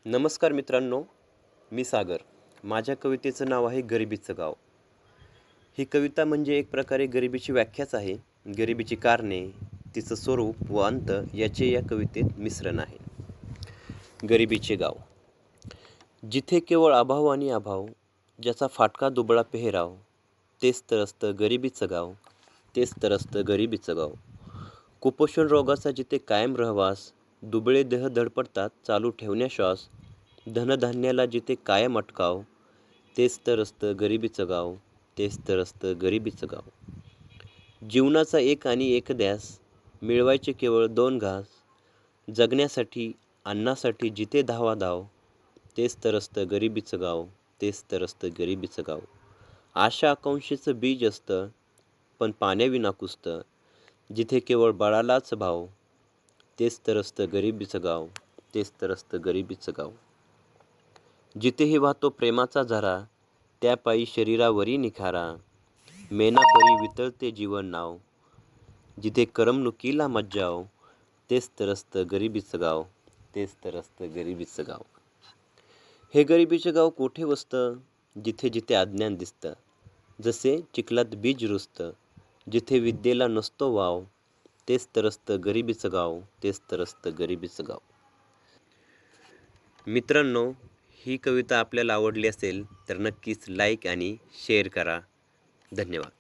नमस्कार मित्रांनो, मी सागर. माझ्या कवितेचं नाव आहे गरिबीचं गाव. ही कविता म्हणजे एक प्रकारे गरिबीची व्याख्याच आहे. गरिबीची कारणे, तिचं स्वरूप व अंत याचे या कवितेत मिश्रण आहे. गरिबीचे गाव. जिथे केवळ अभाव आणि अभाव, ज्याचा फाटका दुबळा पेहराव, तेच तर असतं गरिबीचं गाव, तेच तर असतं गरिबीचं गाव. कुपोषण रोगाचा जिथे कायम रहवास, दुबळे देह धडपडतात चालू ठेवण्या श्वास, धनधान्याला जिथे कायम अटकाव, तेच तर असतं गरिबीचं गाव, तेच तर असतं गरिबीचं गाव. जीवनाचा एक आणि एक ध्यास, मिळवायचे केवळ 2 घास, जगण्यासाठी अन्नासाठी जिथे धावाधाव, तेच तर असतं गरिबीचं गाव, तेच तर असतं गरिबीचं गाव. आशा आकांक्षेचं बीज असतं, पण पाण्याविना कुसतं, जिथे केवळ बळालाच भाव, तेच तर असतं गरिबीचं गाव, तेच तर असतं गरिबीचं गाव. जिथेही वाहतो प्रेमाचा झरा, त्या पायी शरीरावरी निखारा, मेनापरी वितळते जीवन नाव, जिथे करमणुकीला मज्जाव, तेच तर असतं गरिबीचं गाव, तेच तर असतं गरिबीचं गाव. हे गरिबीचं गाव कोठे वसतं, जिथे जिथे अज्ञान दिसतं, जसे चिखलात बीज रुजतं, जिथे विद्येला नसतो वाव, तेच तर असतं गरिबीचं गाव, तेच तर असतं गरिबीचं गाव. मित्रांनो, ही कविता आपल्याला आवडली असेल तर नक्कीच लाईक आणि शेअर करा. धन्यवाद.